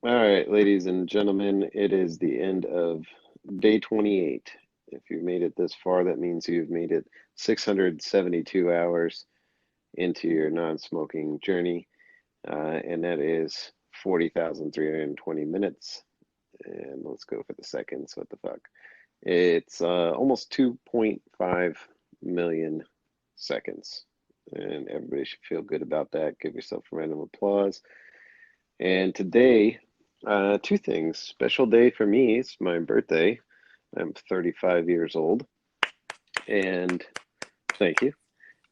All right, ladies and gentlemen, it is the end of day 28. If you've made it this far, that means you've made it 672 hours into your non-smoking journey, and that is 40,320 minutes. And let's go for the seconds. What the fuck? It's almost 2.5 million seconds, and everybody should feel good about that. Give yourself a round of applause. And today, two things. Special day for me. It's my birthday. I'm 35 years old. And thank you.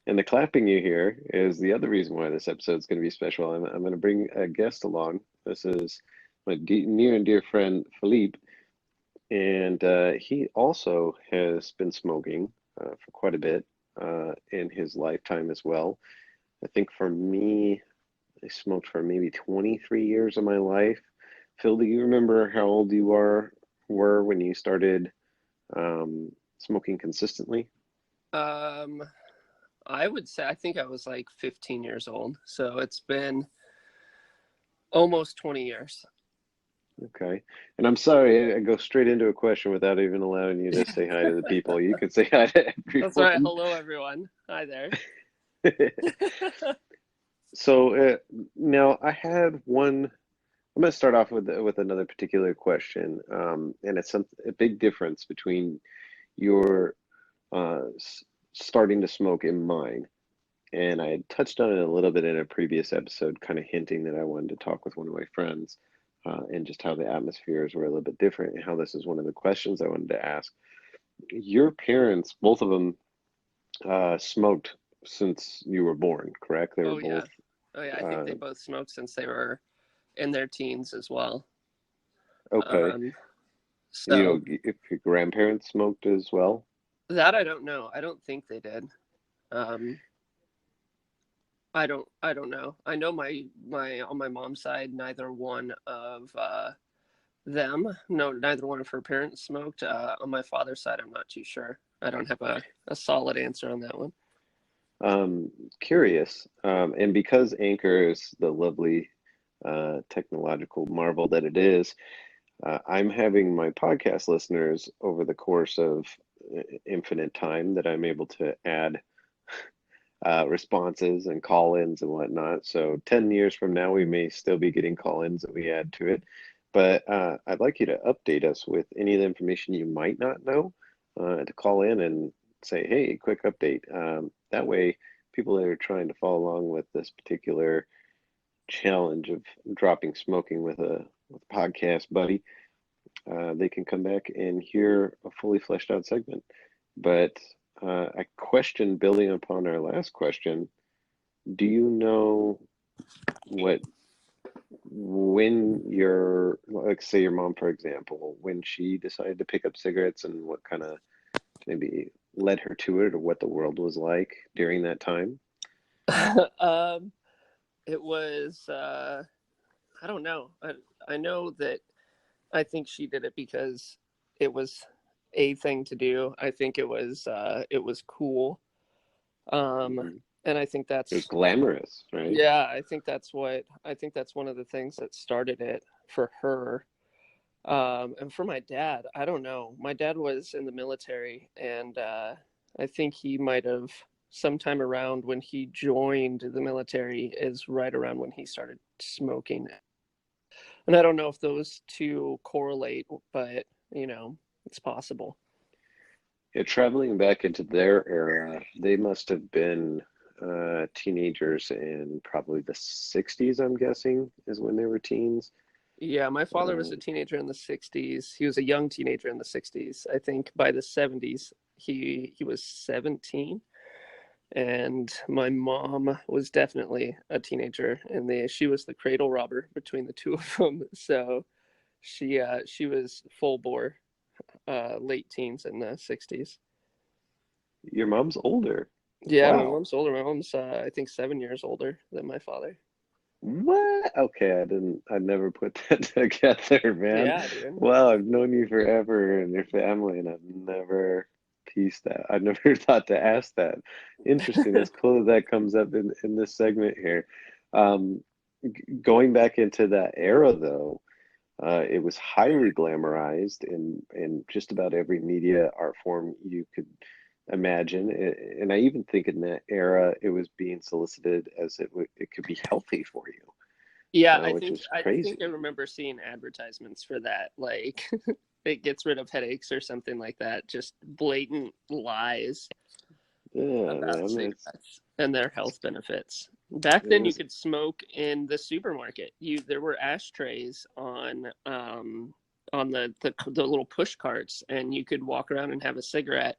And the clapping you hear is the other reason why this episode is going to be special. I'm going to bring a guest along. This is my near and dear friend, Philippe. And he also has been smoking for quite a bit in his lifetime as well. I think for me, I smoked for maybe 23 years of my life. Phil, do you remember how old you were when you started smoking consistently? Um, I would say I think I was like 15 years old. So it's been almost 20 years. Okay. And I'm sorry, I go straight into a question without even allowing you to say hi to the people. You could say hi to That's right. everyone. Hello, everyone. Hi there. So now I had one. I'm going to start off with another particular question, and it's a big difference between your starting to smoke in mine. And I had touched on it a little bit in a previous episode, kind of hinting that I wanted to talk with one of my friends and just how the atmospheres were a little bit different and how this is one of the questions I wanted to ask. Your parents, both of them, smoked since you were born, correct? They were Oh both, yeah. Oh yeah. I think uh, they both smoked since they were in their teens as well. okay. Um, You so know, if your grandparents smoked as well. that I don't know. I don't think they did. Um, I don't know. I know my on my mom's side, neither one of them, no, neither one of her parents smoked. On my father's side, I'm not too sure. I don't have a solid answer on that one. Um, Curious, and because Anchor is the lovely technological marvel that it is, I'm having my podcast listeners over the course of infinite time that I'm able to add responses and call-ins and whatnot. So 10 years from now, we may still be getting call-ins that we add to it. But I'd like you to update us with any of the information you might not know to call in and say, hey, quick update. That way, people that are trying to follow along with this particular challenge of dropping smoking with a podcast buddy, they can come back and hear a fully fleshed out segment. But a question building upon our last question, do you know what, when your, like, say your mom, for example, when she decided to pick up cigarettes and what kind of maybe led her to it or what the world was like during that time? um, it was I don't know. I know that I think she did it because it was a thing to do. I think it was cool. Um, Mhm. and I think It was that's glamorous, right? yeah. I think that's one of the things that started it for her. And for my dad, I don't know. My dad was in the military, and I think he might have sometime around when he joined the military is right around when he started smoking. And I don't know if those two correlate, but it's possible. Yeah, traveling back into their era, they must have been teenagers in probably the 60s, I'm guessing, is when they were teens. Yeah, my father was Uh, a teenager in the 60s. He was a young teenager in the 60s. I think by the 70s he was 17, and my mom was definitely a teenager, and she was the cradle robber between the two of them. So she was full bore late teens in the 60s. your mom's older. Yeah, my Wow. mom's older. My mom's I think 7 years older than my father. What? Okay, I never put that together, man. Yeah, dude. Wow, I've known you forever and your family, and I've never pieced that. I never thought to ask that. Interesting. That's cool that that comes up in this segment here. Um, Going back into that era, though. It was highly glamorized in just about every media art form you could imagine. And I even think in that era, it was being solicited as it could be healthy for you, Yeah, which is I think I crazy. remember seeing advertisements for that. Like it gets rid of headaches or something like that. Just blatant lies Yeah, about man, cigarettes and their health benefits. Back it then, you was. could smoke in the supermarket. There were ashtrays on the little push carts, and you could walk around and have a cigarette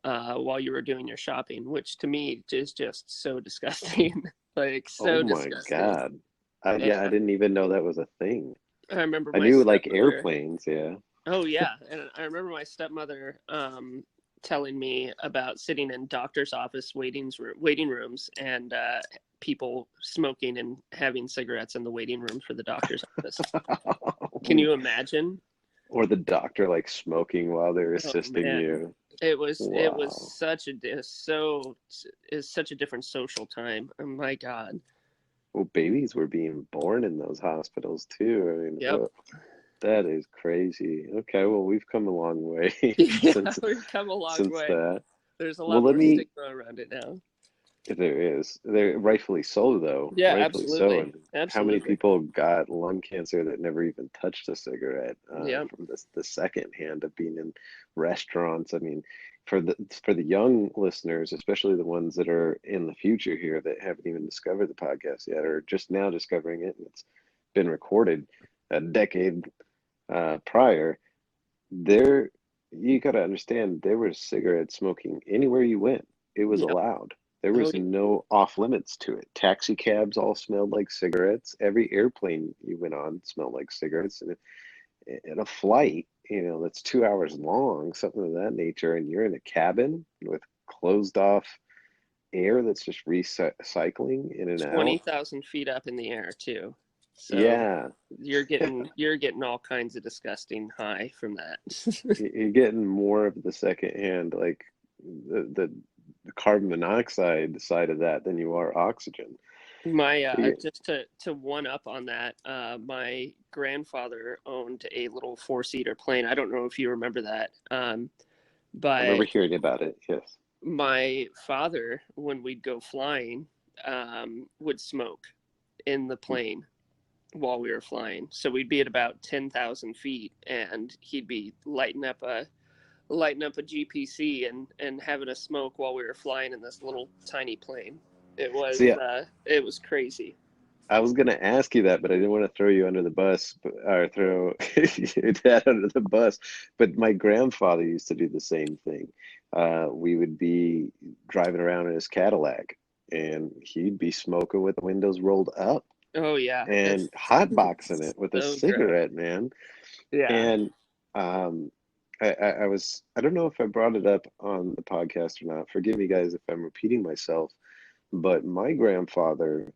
while you were doing your shopping, which to me is just so disgusting. Like Oh so my disgusting. God. And Yeah, I didn't even know that was a thing. I remember I my knew like stepmother. airplanes, yeah. Oh yeah, and I remember my stepmother telling me about sitting in doctor's office waiting rooms and people smoking and having cigarettes in the waiting room for the doctor's office. Can you imagine? Or the doctor like smoking while they're Oh assisting man, you. it was Wow. such a so is such a different social time. Oh my God. Well, babies were being born in those hospitals too. I mean, Yep. that is crazy. Okay, well, we've come a long way Yeah, since we've come a long since way. that. There's a Well, lot let more me. stigma around it now. There is. There rightfully so, though. Yeah, Rightfully so. absolutely. And how many Absolutely. people got lung cancer that never even touched a cigarette Yeah. from the second hand of being in restaurants? I mean, for the young listeners, especially the ones that are in the future here that haven't even discovered the podcast yet, or just now discovering it, and it's been recorded a decade prior. There, you got to understand, there was cigarette smoking anywhere you went. It was Yep. allowed. There Oh, was no off limits to it. Taxi cabs all smelled like cigarettes. Every airplane you went on smelled like cigarettes. And a flight, that's 2 hours long, something of that nature, and you're in a cabin with closed off air that's just recycling in and out. 20,000 feet up in the air too. So Yeah, you're getting all kinds of disgusting high from that. you're getting more of the secondhand, like the carbon monoxide side of that than you are oxygen. My You just to one up on that, my grandfather owned a little four-seater plane. I don't know if you remember that, I remember but hearing about it. Yes. my father, when we'd go flying, would smoke in the plane while we were flying. So we'd be at about 10,000 feet, and he'd be lighting up a GPC and having a smoke while we were flying in this little tiny plane. See, It was crazy. I was gonna ask you that, but I didn't want to throw you under the bus, or throw your dad under the bus. But my grandfather used to do the same thing. We would be driving around in his Cadillac, and he'd be smoking with the windows rolled up Oh yeah, and it's hotboxing it with a so gross. cigarette, man. Yeah. And um, I don't know if I brought it up on the podcast or not. Forgive me, guys, if I'm repeating myself, but my grandfather,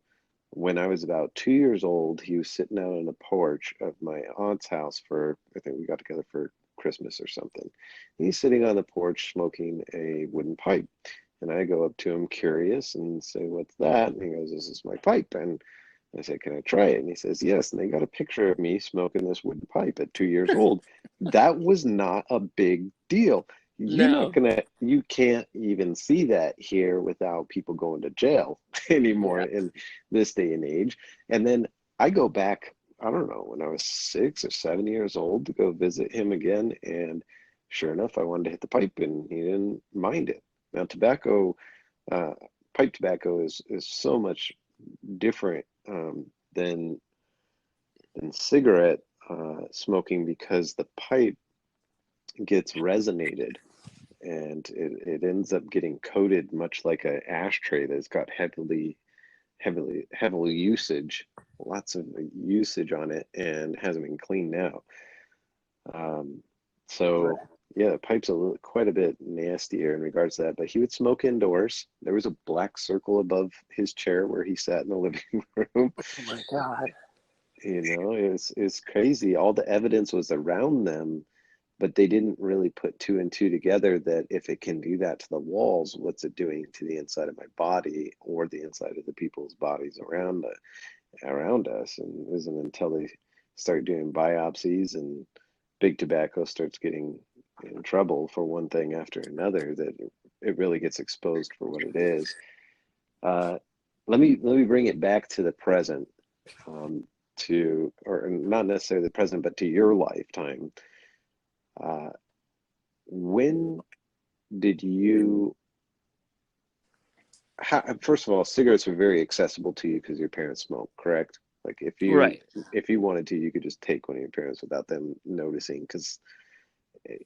when I was about 2 years old, he was sitting out on the porch of my aunt's house for, I think we got together for Christmas or something. He's sitting on the porch smoking a wooden pipe. And I go up to him curious and say, "What's that?" And he goes, "This is my pipe." And I said, "Can I try it?" And he says, "Yes." And they got a picture of me smoking this wooden pipe at 2 years old. That was not a big deal. No. You can't even see that here without people going to jail anymore Yeah. in this day and age. And then I go back, I don't know, when I was 6 or 7 years old to go visit him again. And sure enough, I wanted to hit the pipe and he didn't mind it. Now, uh, pipe tobacco is so much different than cigarette smoking because the pipe gets resonated and it ends up getting coated much like an ashtray that's got heavily usage, lots of usage on it and hasn't been cleaned out. Um, so yeah, the pipe's quite a bit nastier in regards to that. But he would smoke indoors. There was a black circle above his chair where he sat in the living room. Oh my God. It's crazy. All the evidence was around them, but they didn't really put two and two together that if it can do that to the walls, what's it doing to the inside of my body or the inside of the people's bodies around us? And it wasn't until they start doing biopsies and big tobacco starts getting in trouble for one thing after another, that it really gets exposed for what it is. Uh, let me bring it back to the present, um, to, or not necessarily the present, but to your lifetime. Uh, when did you, first of all, cigarettes were very accessible to you because your parents smoked, correct? Like Right. if you wanted to, you could just take one of your parents without them noticing, because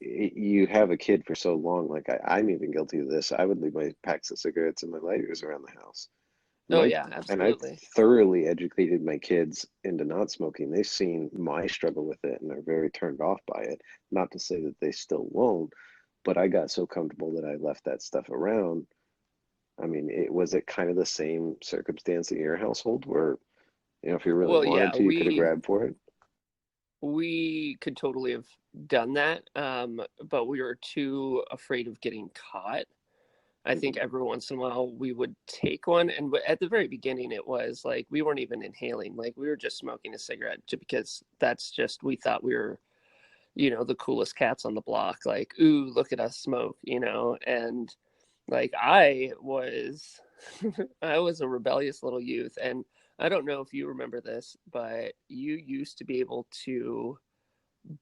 you have a kid for so long. Like I'm even guilty of this. I would leave my packs of cigarettes and my lighters around the house. Oh My yeah, and I absolutely. thoroughly educated my kids into not smoking. They've seen my struggle with it and they're very turned off by it. Not to say that they still won't, but I got so comfortable that I left that stuff around. I mean, it kind of the same circumstance in your household where, if you really Well, wanted yeah, to, you could have grabbed for it. we could totally have done that, but we were too afraid of getting caught. I think Mhm. every once in a while we would take one, and at the very beginning it was like we weren't even inhaling, like we were just smoking a cigarette just because that's just we thought we were, the coolest cats on the block. Like, ooh, look at us smoke, and like I was a rebellious little youth, and I don't know if you remember this, but you used to be able to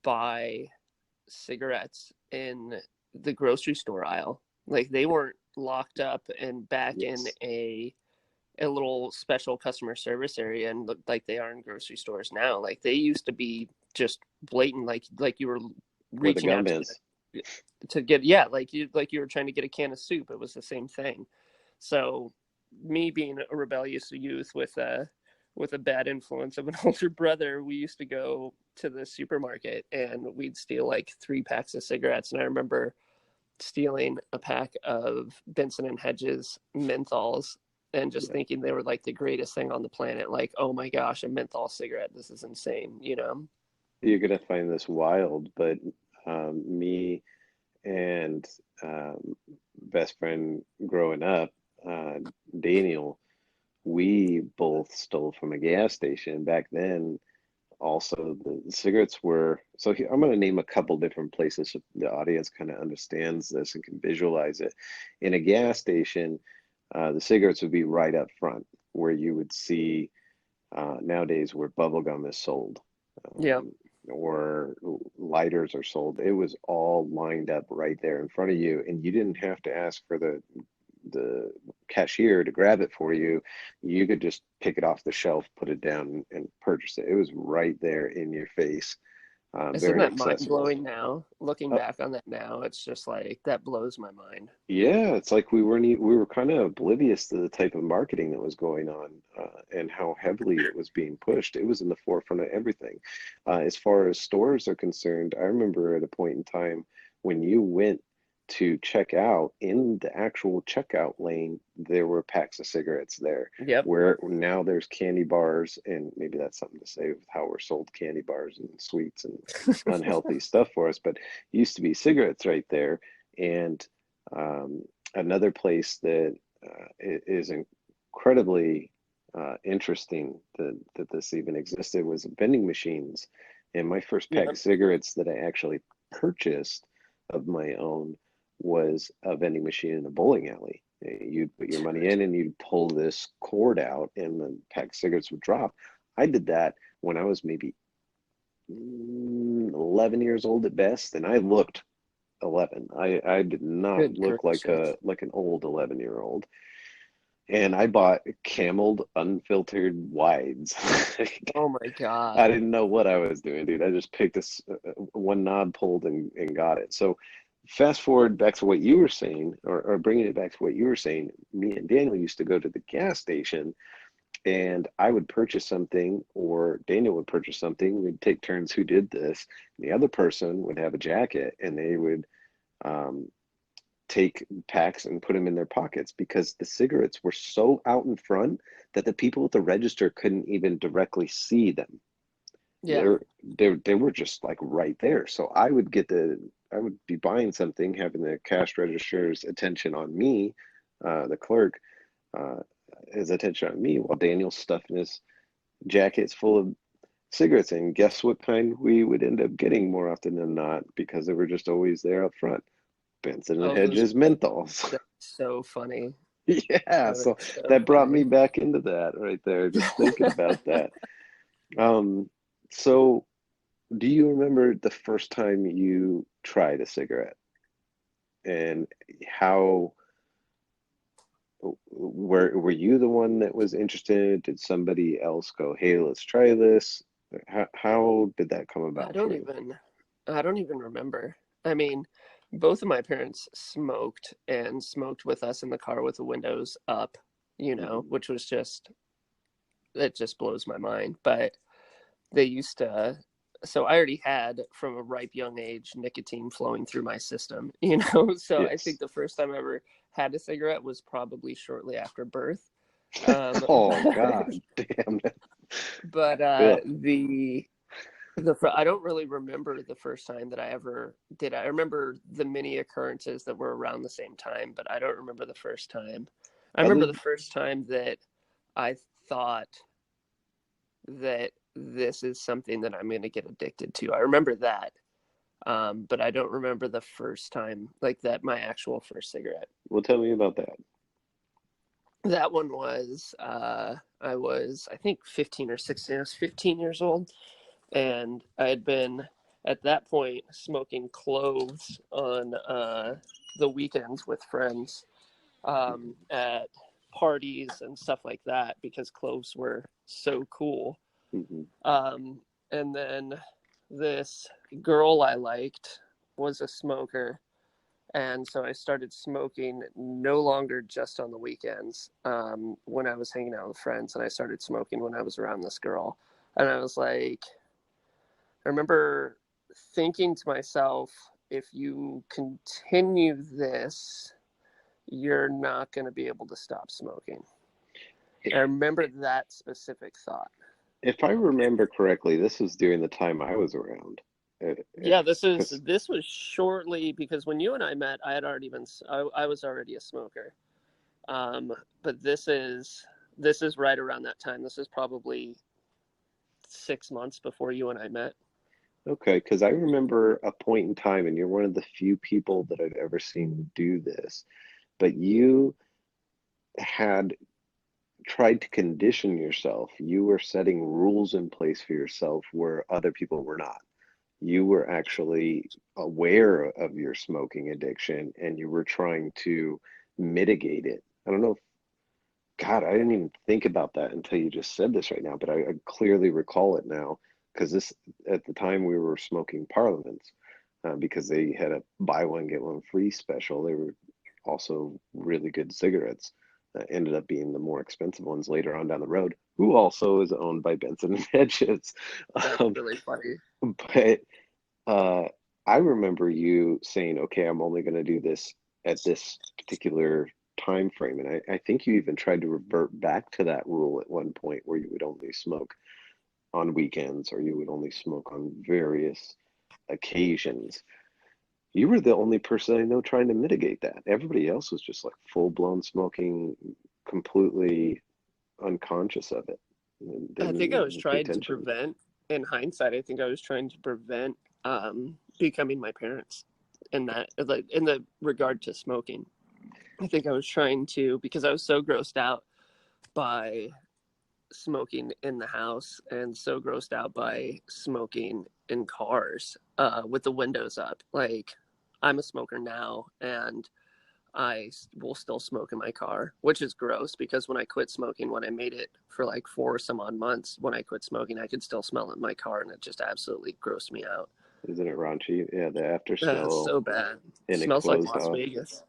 buy cigarettes in the grocery store aisle. Like they weren't locked up and back in Yes. a little special customer service area and looked like they are in grocery stores now. Like they used to be just blatant, like you were Where the reaching out gum is. to get, yeah, like you were trying to get a can of soup. It was the same thing. So me being a rebellious youth with a bad influence of an older brother, we used to go to the supermarket and we'd steal like 3 packs of cigarettes. And I remember stealing a pack of Benson and Hedges menthols and just Yeah. thinking they were like the greatest thing on the planet. Like, oh my gosh, a menthol cigarette. This is insane. You're gonna find this wild, but me and best friend growing up, uh, Daniel, we both stole from a gas station back then. Also, the cigarettes were, so here, I'm going to name a couple different places so the audience kind of understands this and can visualize it. In a gas station, the cigarettes would be right up front where you would see nowadays where bubble gum is sold, Yeah. um, or lighters are sold. It was all lined up right there in front of you, and you didn't have to ask for the cashier to grab it for you. You could just pick it off the shelf, put it down, and purchase it. It was right there in your face, Isn't very that mind accessible. blowing now? Looking Uh, back on that now, it's just like that blows my mind. yeah, it's like we were kind of oblivious to the type of marketing that was going on, and how heavily it was being pushed. It was in the forefront of everything. As far as stores are concerned, I remember at a point in time when you went to check out, in the actual checkout lane, there were packs of cigarettes there. Yep. Where now there's candy bars, and maybe that's something to say with how we're sold candy bars and sweets and unhealthy stuff for us, but it used to be cigarettes right there. And um, another place that is incredibly interesting that this even existed was vending machines. And my first pack of Yep. cigarettes that I actually purchased of my own was a vending machine in a bowling alley. You'd put your money in and you'd pull this cord out, and the pack of cigarettes would drop. I did that when I was maybe 11 years old at best, and I looked 11. I did not Good look like gracious. an old 11-year-old. And I bought cameled unfiltered wides. Oh my I God. didn't know what I was doing, dude. I just picked this one knob, pulled, and got it. So fast forward back to what you were saying, or bringing it back to what you were saying, me and Daniel used to go to the gas station, and I would purchase something, or Daniel would purchase something. We'd take turns who did this. The other person would have a jacket, and they would um, take packs and put them in their pockets, because the cigarettes were so out in front that the people at the register couldn't even directly see them. Yeah. They were just like right there. So I would be buying something, having the cash register's attention on me, the clerk, uh, his attention on me, while Daniel's stuffing his jackets full of cigarettes. And guess what kind we would end up getting more often than not because they were just always there up front. Benson and Oh, those Hedges menthols. that's so funny. Yeah, That was so so that brought me funny. back into that right there, just thinking about that. Um, so do you remember the first time you tried a cigarette and how were you the one that was interested? Did somebody else go, "Hey, let's try this"? How did that come I about don't for you? even I don't even remember. I mean, both of my parents smoked and smoked with us in the car with the windows up, Hmm. which was just it just blows my mind. But they used to so I already had from a ripe young age nicotine flowing through my system. So I Yes. think the first time I ever had a cigarette was probably shortly after birth. Um, Oh but God, damn it. but Yeah. I don't really remember the first time that I ever did. I remember the many occurrences that were around the same time, but I don't remember the first time. I remember Other the first time that I thought that this is something that I'm going to get addicted to. I remember that, but I don't remember the first time, like that, my actual first cigarette. Well, tell me about that. That one was, I think 15 or 16. I was 15 years old, and I had been at that point smoking cloves on the weekends with friends at parties and stuff like that because cloves were so cool. Hmm. Um, and then this girl I liked was a smoker. And so I started smoking no longer just on the weekends when I was hanging out with friends. And I started smoking when I was around this girl. And I was like, I remember thinking to myself, if you continue this, you're not going to be able to stop smoking. I remember that specific thought. If I remember correctly, this was during the time I was around. If Yeah, because this was shortly because when you and I met, I had already been I was already a smoker. Um, but this is right around that time. This is probably 6 months before you and I met. okay, because I remember a point in time, and you're one of the few people that I've ever seen do this, but you had tried to condition yourself. You were setting rules in place for yourself where other people were not. You were actually aware of your smoking addiction and you were trying to mitigate it. I don't know if, God, I didn't even think about that until you just said this right now, but I clearly recall it now because this, at the time, we were smoking Parliaments because they had a buy one, get one free special. They were also really good cigarettes. Ended up being the more expensive ones later on down the road, who also is owned by Benson and Hedges. That's Um, really funny. but uh, I remember you saying, "Okay, I'm only going to do this at this particular time frame," and I think you even tried to revert back to that rule at one point, where you would only smoke on weekends or you would only smoke on various occasions. You were the only person I know trying to mitigate that. Everybody else was just like full blown smoking, completely unconscious of it. And I didn't think I was even pay trying to attention. prevent, in hindsight, I think I was trying to prevent becoming my parents in that, like in the regard to smoking. I think I was trying to because I was so grossed out by smoking in the house and so grossed out by smoking in cars with the windows up. Like I'm a smoker now, and I will still smoke in my car, which is gross because when I quit smoking, when I made it for like 4 some odd months, when I quit smoking, I could still smell it in my car, and it just absolutely grossed me out. Isn't it raunchy? Yeah, the after It's smell so bad. It and it smells like closed Las off. Vegas.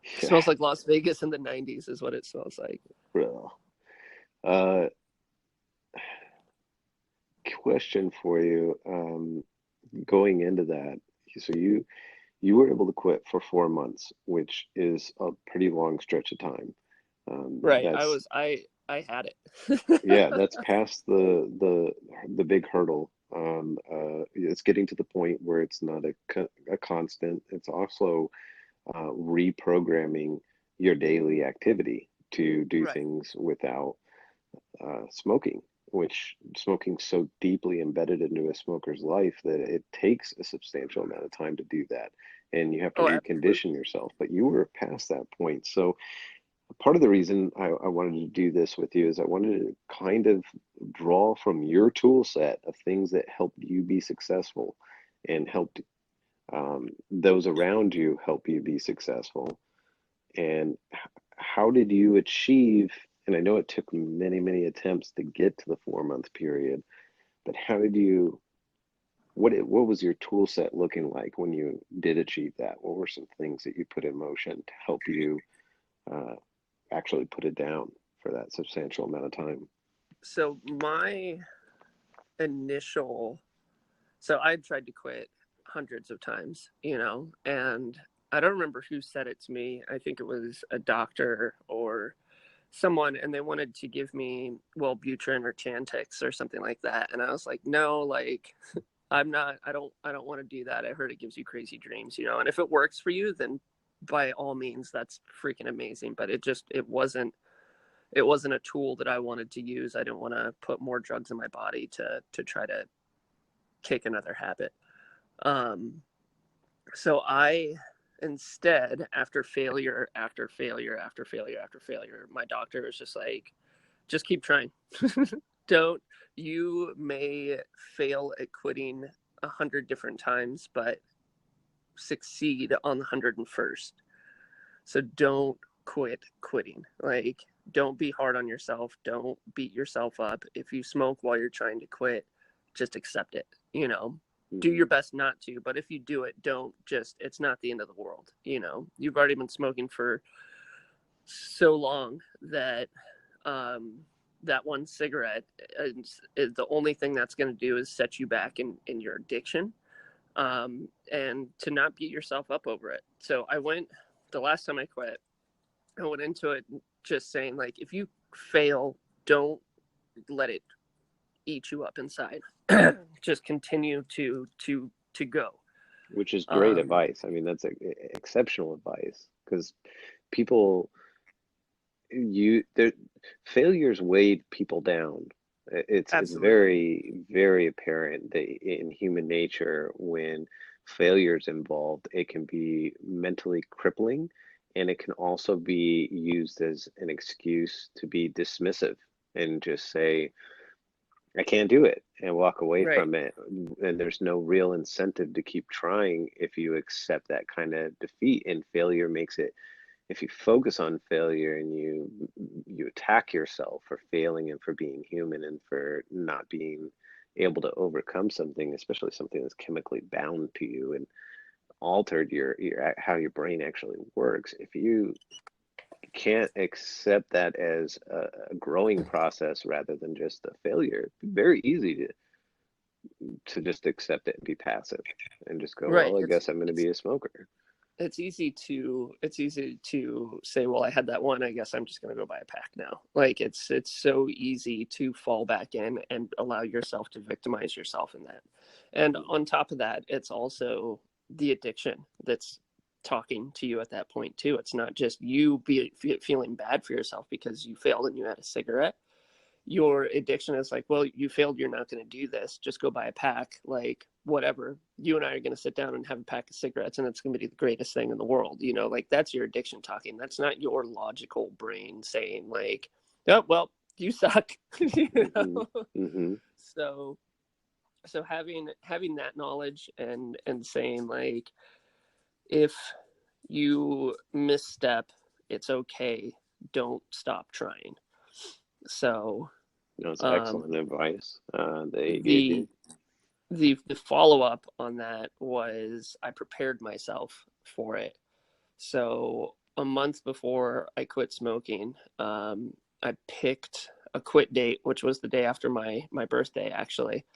It Yeah, smells like Las Vegas in the 90s, is what it smells like. real. Uh, Question for you. Going into that, so you were able to quit for 4 months, which is a pretty long stretch of time. Right. That's I had it. Yeah, that's past the big hurdle. It's getting to the point where it's not a constant. It's also reprogramming your daily activity to do Right. things without smoking. which smoking's so deeply embedded into a smoker's life that it takes a substantial amount of time to do that. And you have to Oh, absolutely. recondition yourself, but you were past that point. So part of the reason I wanted to do this with you is I wanted to kind of draw from your tool set of things that helped you be successful and helped those around you help you be successful. And how did you achieve? And I know it took many, many attempts to get to the 4 month period, but how did you? What was your tool set looking like when you did achieve that? What were some things that you put in motion to help you uh, actually put it down for that substantial amount of time? So my initial, so I tried to quit hundreds of times, and I don't remember who said it to me. I think it was a doctor or someone, and they wanted to give me Wellbutrin or Chantix or something like that, and I was like, no, like I'm not, I don't want to do that. I heard it gives you crazy dreams, and if it works for you, then by all means, that's freaking amazing. But it wasn't a tool that I wanted to use. I didn't want to put more drugs in my body to try to kick another habit. Um, so I instead, after failure after failure after failure after failure, my doctor was just like, just keep trying. Don't, you may fail at quitting 100 different times, but succeed on the 101st. So don't quit quitting. Like, don't be hard on yourself. Don't beat yourself up. If you smoke while you're trying to quit, just accept it. Do Mm-hmm. your best not to. But if you do it, don't just, it's not the end of the world. You've already been smoking for so long that um, that one cigarette is the only thing that's going to do is set you back in your addiction, and to not beat yourself up over it. So the last time I quit, I went into it just saying, like, if you fail, don't let it eat you up inside. Just continue to go. Which is great Um, advice. I mean, that's exceptional advice because people their failures weighed people down. It's Absolutely. very, very apparent that in human nature, when failures involved, it can be mentally crippling, and it can also be used as an excuse to be dismissive and just say, I can't do it, and walk away Right. from it. And there's no real incentive to keep trying if you accept that kind of defeat. And failure makes it, if you focus on failure and you attack yourself for failing and for being human and for not being able to overcome something, especially something that's chemically bound to you and altered your how your brain actually works. If you can't accept that as a growing process rather than just a failure, it's very easy to just accept it and be passive and just go, Right. well, I It's guess I'm going to it's be a smoker. it's easy to say, well, I had that one, I guess I'm just going to go buy a pack now. Like, it's so easy to fall back in and allow yourself to victimize yourself in that. And on top of that, it's also the addiction that's talking to you at that point too. It's not just feeling bad for yourself because you failed and you had a cigarette. Your addiction is like, well, you failed, you're not going to do this, just go buy a pack, like, whatever, you and I are going to sit down and have a pack of cigarettes and it's going to be the greatest thing in the world. Like, that's your addiction talking. That's not your logical brain saying, like, oh, well, you suck. you Hmm. know Hmm. so having that knowledge and saying, like, if you misstep, it's okay, don't stop trying. So That's um excellent advice. the the follow up on that was, I prepared myself for it. So a month before I quit smoking, I picked a quit date, which was the day after my birthday, actually.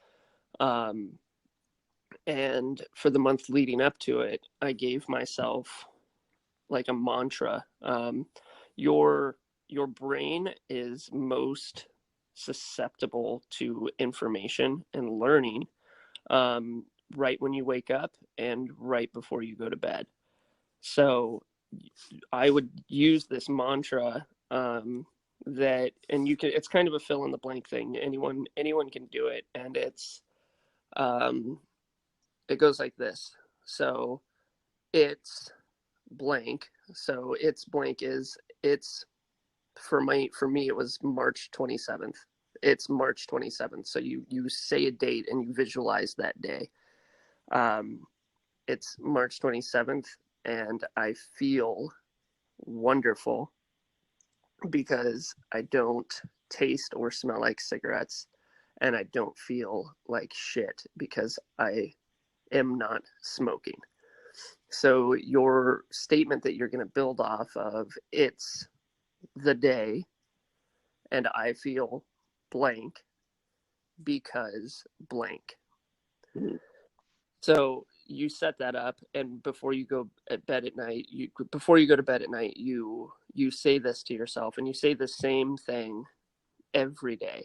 Um, and for the month leading up to it, I gave myself like a mantra. Your your brain is most susceptible to information and learning, um, right when you wake up and right before you go to bed. So I would use this mantra, that, and you can, it's kind of a fill in the blank thing. Anyone can do it. And um, it goes like this. So it's blank. So it's blank is it's for me, it was March 27th. It's March 27th. So you say a date and you visualize that day. Um, it's March 27th and I feel wonderful because I don't taste or smell like cigarettes and I don't feel like shit because I am not smoking. So your statement that you're going to build off of, it's the day and I feel blank because blank. Hmm. So you set that up, and before you go at bed at night, before you go to bed at night, you say this to yourself, and you say the same thing every day.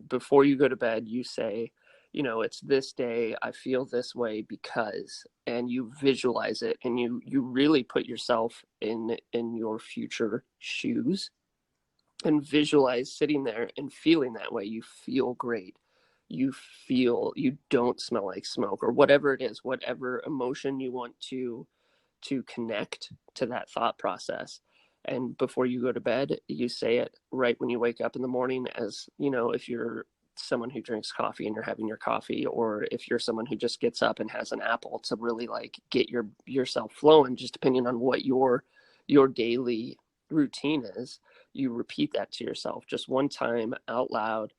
Before you go to bed, you say, it's this day, I feel this way because, and you visualize it, and you really put yourself in your future shoes and visualize sitting there and feeling that way. You feel great. You feel you don't smell like smoke or whatever it is, whatever emotion you want to connect to that thought process. And before you go to bed, you say it right when you wake up in the morning, as if you're someone who drinks coffee and you're having your coffee, or if you're someone who just gets up and has an apple, to really like get yourself flowing, just depending on what your daily routine is. You repeat that to yourself just one time out loud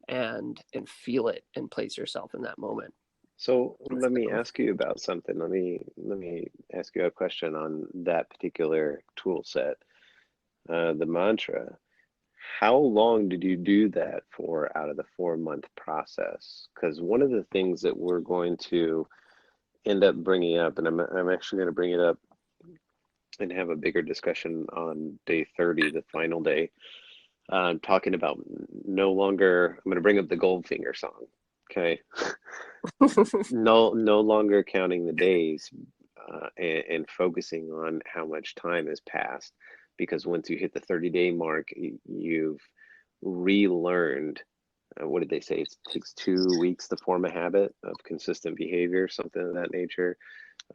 and feel it and place yourself in that moment. So let me So, ask you about something. Let me ask you a question on that particular tool set, the mantra. How long did you do that for out of the 4 month process? Because one of the things that we're going to end up bringing up, and I'm actually going to bring it up and have a bigger discussion on day 30, the final day, talking about no longer, I'm going to bring up the Goldfinger song. Okay. No longer counting the days, and focusing on how much time has passed, because once you hit the 30-day mark, you've relearned, what did they say? It takes 2 weeks to form a habit of consistent behavior, something of that nature.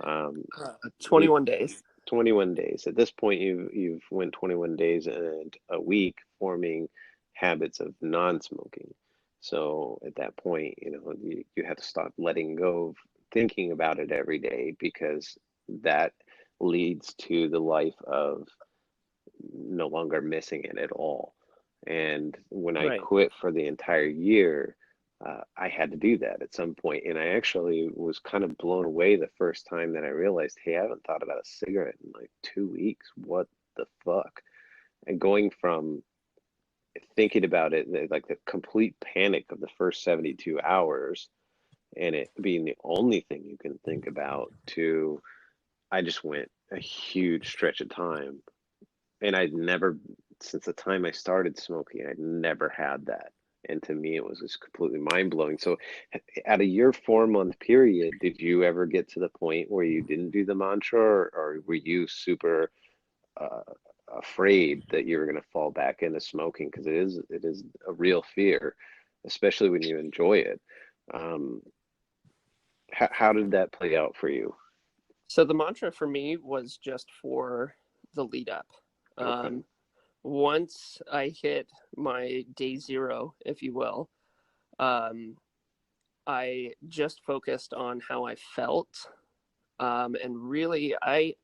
Um, you 21 days. 21 days. At this point, you've went 21 days and a week forming habits of non-smoking. So at that point, you have to stop letting go of thinking about it every day, because that leads to the life of no longer missing it at all. And when I Right. quit for the entire year, I had to do that at some point. And I actually was kind of blown away the first time that I realized, hey, I haven't thought about a cigarette in like 2 weeks. What the fuck? And going from thinking about it, like the complete panic of the first 72 hours and it being the only thing you can think about, to I just went a huge stretch of time. And I'd never, since the time I started smoking, I'd never had that. And to me, it was just completely mind blowing. So, at a year 4 month period, did you ever get to the point where you didn't do the mantra, or were you super uh, afraid that you were going to fall back into smoking? Because it is a real fear, especially when you enjoy it. Um, how did that play out for you? So the mantra for me was just for the lead up. Okay. Um, Once I hit my day zero, if you will, um, I just focused on how I felt. And really, I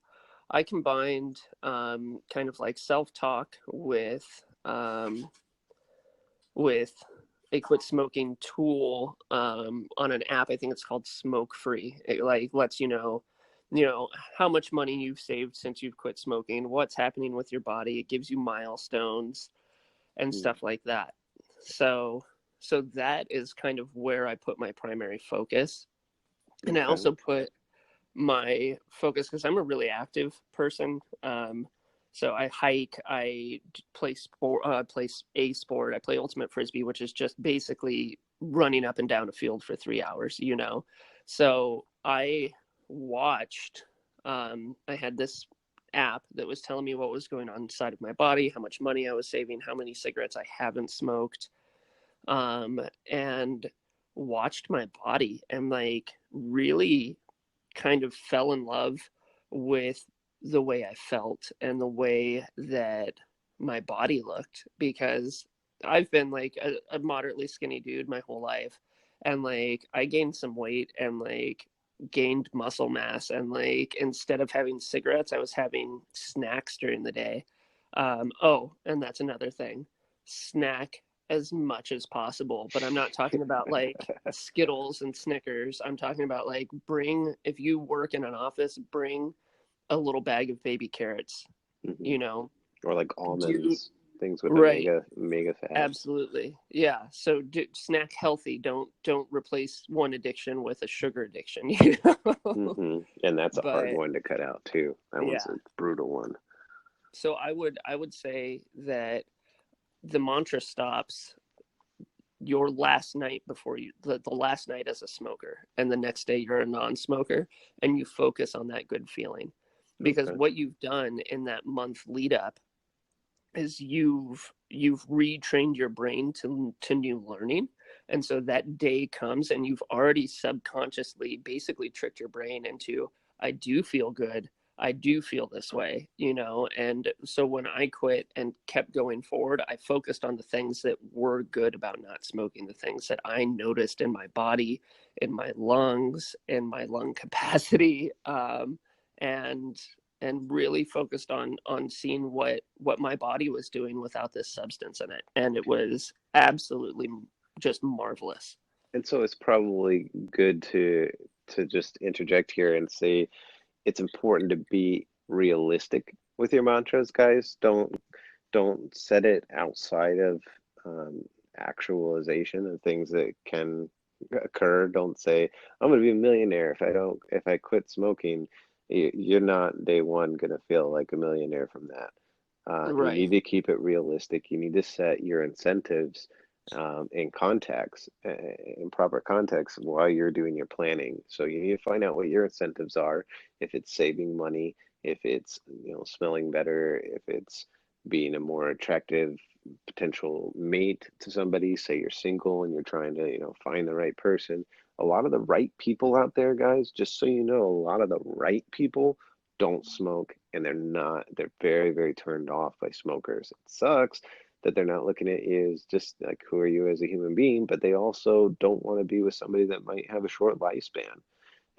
combined kind of like self talk with a quit smoking tool on an app. I think it's called Smoke Free. It like lets you know how much money you've saved since you've quit smoking, what's happening with your body. It gives you milestones and Hmm. stuff like that. So so that is kind of where I put my primary focus. And I Okay. also put my focus because I'm a really active person. So I hike, I play sport, play a sport. I play ultimate frisbee, which is just basically running up and down a field for 3 hours. So I watched. I had this app that was telling me what was going on inside of my body, how much money I was saving, how many cigarettes I haven't smoked, and watched my body and like really kind of fell in love with the way I felt and the way that my body looked, because I've been like a moderately skinny dude my whole life, and like I gained some weight and like gained muscle mass, and like instead of having cigarettes I was having snacks during the day. Oh, and that's another thing, snack as much as possible, but I'm not talking about like Skittles and Snickers. I'm talking about like, bring, if you work in an office, bring a little bag of baby carrots, Hmm. you know, Or like do almonds, things with right. omega fats. Absolutely. Yeah. So snack healthy. Don't replace one addiction with a sugar addiction, you know? And that's a hard But one to cut out too. That one's yeah. a brutal one. So I would say that the mantra stops your last night before the last night as a smoker, and the next day you're a non-smoker, and you focus on that good feeling, because Okay. what you've done in that month lead up is you've retrained your brain to new learning. And so that day comes and you've already subconsciously basically tricked your brain into, I do feel good, I do feel this way, you know. And so when I quit and kept going forward, I focused on the things that were good about not smoking, the things that I noticed in my body, in my lungs, in my lung capacity, and really focused on seeing what my body was doing without this substance in it, and it was absolutely just marvelous. And so it's probably good to just interject here and say it's important to be realistic with your mantras, guys. Don't set it outside of actualization of things that can occur. Don't say, I'm going to be a millionaire if I quit smoking. You're not day one going to feel like a millionaire from that. You Right. need to keep it realistic. You need to set your incentives in context, in proper context while you're doing your planning. So you need to find out what your incentives are. If it's saving money, if it's, smelling better, if it's being a more attractive potential mate to somebody. Say you're single and you're trying to, find the right person. A lot of the right people out there, guys, just so you know, a lot of the right people don't smoke, and they're very, very turned off by smokers. It sucks that they're not looking at you as just like, who are you as a human being, but they also don't want to be with somebody that might have a short lifespan,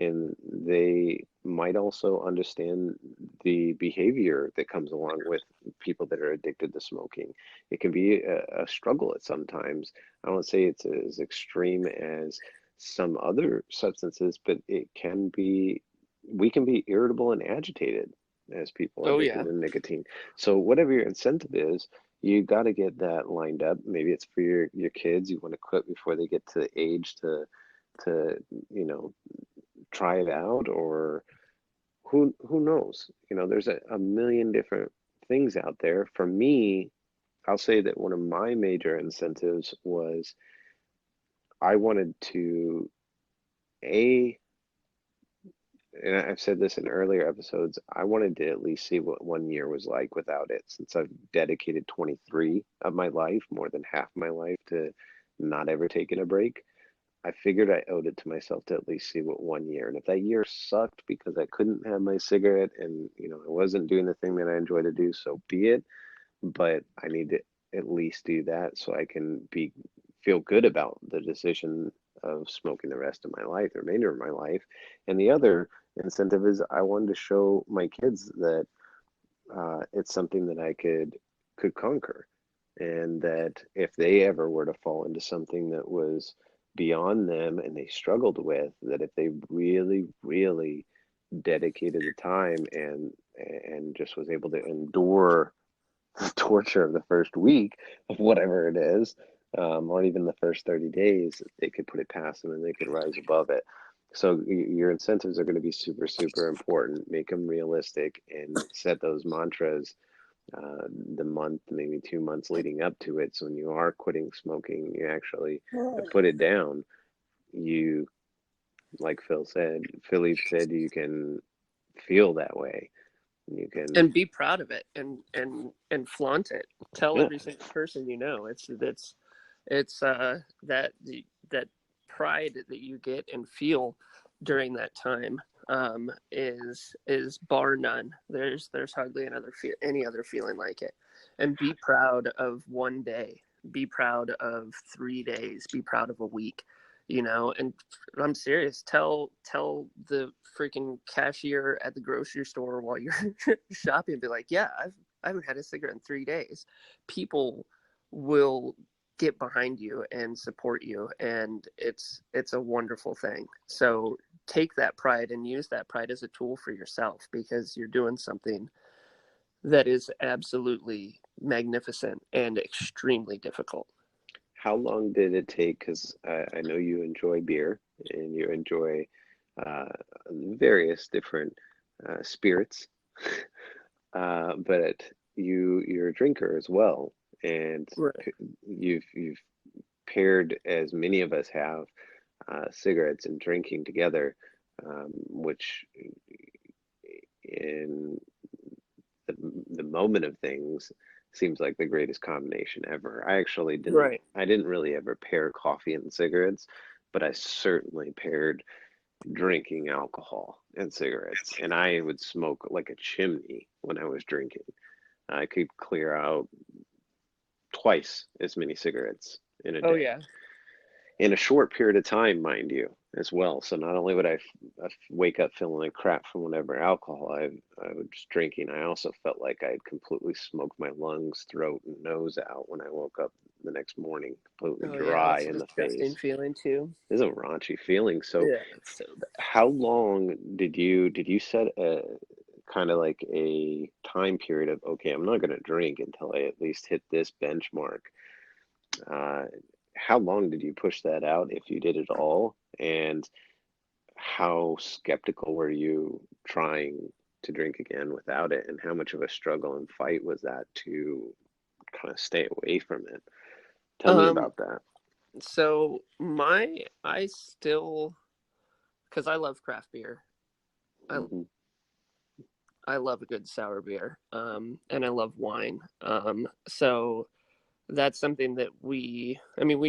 and they might also understand the behavior that comes along with people that are addicted to smoking. It can be a struggle at sometimes. I don't say it's as extreme as some other substances, but we can be irritable and agitated as people Oh addicted yeah. to nicotine. So whatever your incentive is, you got to get that lined up. Maybe it's for your kids. You want to quit before they get to the age to you know try it out, or who knows? There's a million different things out there. For me, I'll say that one of my major incentives was I wanted to a and I've said this in earlier episodes, I wanted to at least see what 1 year was like without it, since I've dedicated 23 of my life, more than half my life, to not ever taking a break. I figured I owed it to myself to at least see what 1 year. And if that year sucked because I couldn't have my cigarette and I wasn't doing the thing that I enjoy to do, so be it. But I need to at least do that so I can feel good about the decision of smoking the rest of my life, the remainder of my life. And the other incentive is I wanted to show my kids that it's something that I could conquer, and that if they ever were to fall into something that was beyond them and they struggled with, that if they really, really dedicated the time and just was able to endure the torture of the first week of whatever it is, or even the first 30 days, they could put it past them and they could rise above it. So your incentives are going to be super, super important. Make them realistic and set those mantras the month, maybe 2 months leading up to it. So when you are quitting smoking, you actually put it down. You, like Philip said, you can feel that way. You can, and be proud of it, and flaunt it. Tell yeah. every single person you know. It's that that pride that you get and feel during that time, is bar none. There's hardly any other feeling like it. And be proud of one day. Be proud of 3 days. Be proud of a week. And I'm serious. Tell the freaking cashier at the grocery store while you're shopping. Be like, yeah, I haven't had a cigarette in 3 days. People will get behind you and support you, and it's a wonderful thing. So take that pride and use that pride as a tool for yourself, because you're doing something that is absolutely magnificent and extremely difficult. How long did it take? Because I know you enjoy beer and you enjoy uh, various different spirits, but you're a drinker as well, and Right. you've paired, as many of us have, cigarettes and drinking together, which in the the moment of things seems like the greatest combination ever. Right. I didn't really ever pair coffee and cigarettes, but I certainly paired drinking alcohol and cigarettes. And I would smoke like a chimney when I was drinking. I could clear out twice as many cigarettes in a Oh day yeah. in a short period of time, mind you, as well. So not only would I wake up feeling like crap from whatever alcohol I was drinking, I also felt like I had completely smoked my lungs, throat, and nose out when I woke up the next morning, completely Oh yeah, dry that's a in the disgusting face. feeling too. This is a raunchy feeling. So Yeah, it's so bad. how long did you set a kind of like a time period of, okay, I'm not going to drink until I at least hit this benchmark? Uh, how long did you push that out, if you did at all? And how skeptical were you trying to drink again without it? And how much of a struggle and fight was that to kind of stay away from it? Tell me um about that. so I still, because I love craft beer. I Hmm. I love a good sour beer, and I love wine. So that's something that we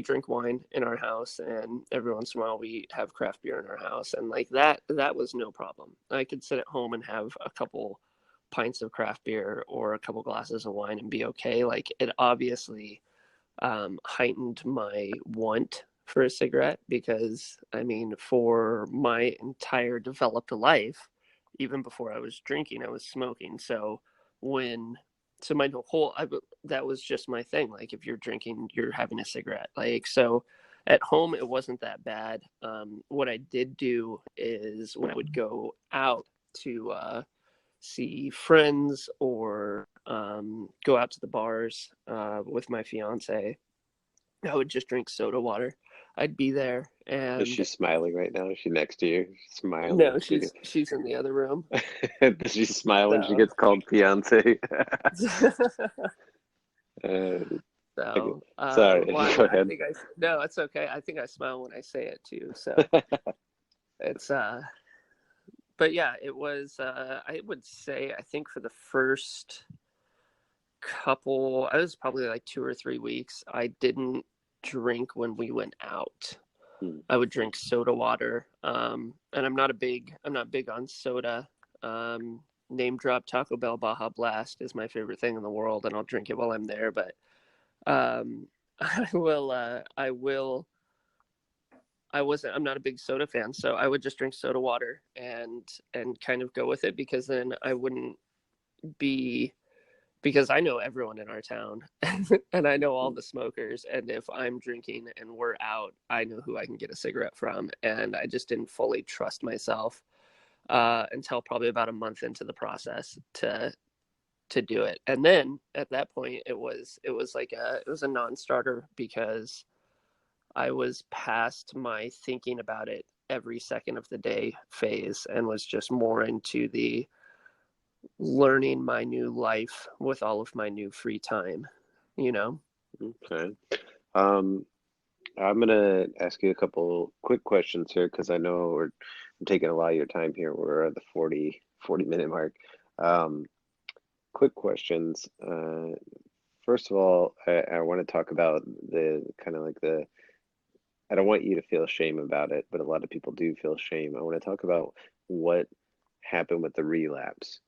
drink wine in our house, and every once in a while we have craft beer in our house, and like that was no problem. I could sit at home and have a couple pints of craft beer or a couple glasses of wine and be okay. Like, it obviously heightened my want for a cigarette, because I mean, for my entire developed life, even before I was drinking, I was smoking. When so my whole that was just my thing. Like, if you're drinking, you're having a cigarette. Like, so at home it wasn't that bad. What I did do is, when I would go out to see friends, or go out to the bars with my fiance, I would just drink soda water. I'd be there, Is and she smiling right now? Is she next to you? Smiling. no, she's in the other room. Does she smile when she So, gets called fiance? Uh, okay. well, Sorry, go I ahead. think no, it's okay. I think I smile when I say it too. So it's but yeah, it was. I would say, I think for the first couple, I was probably like 2 or 3 weeks, I didn't drink when we went out. Hmm. I would drink soda water. And I'm not big on soda. Name drop Taco Bell Baja Blast is my favorite thing in the world, and I'll drink it while I'm there. But um, I'm not a big soda fan, so I would just drink soda water and kind of go with it, because then I wouldn't be, because I know everyone in our town and I know all the smokers. And if I'm drinking and we're out, I know who I can get a cigarette from. And I just didn't fully trust myself until probably about a month into the process to do it. And then at that point, it was a non-starter, because I was past my thinking about it every second of the day phase, and was just more into the learning my new life with all of my new free time, you know? Okay. Um, I'm gonna ask you a couple quick questions here because I know I'm taking a lot of your time here. We're at the 40 minute mark. Um, quick questions. First of all, I want to talk about the kind of like the, I don't want you to feel shame about it, but a lot of people do feel shame. I want to talk about what happened with the relapse.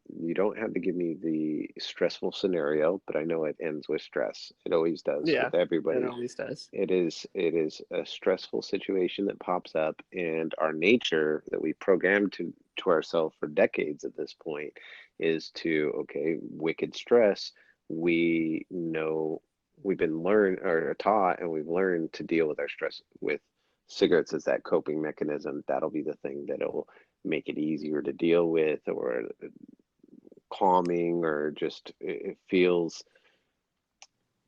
You don't have to give me the stressful scenario, but I know it ends with stress. It always does Yeah, with it everybody. always does. It is a stressful situation that pops up, and our nature that we programmed to ourselves for decades at this point is to, okay, wicked stress. We know we've been learned or taught, and we've learned to deal with our stress with cigarettes as that coping mechanism. That'll be the thing that'll make it easier to deal with, or calming, or just it feels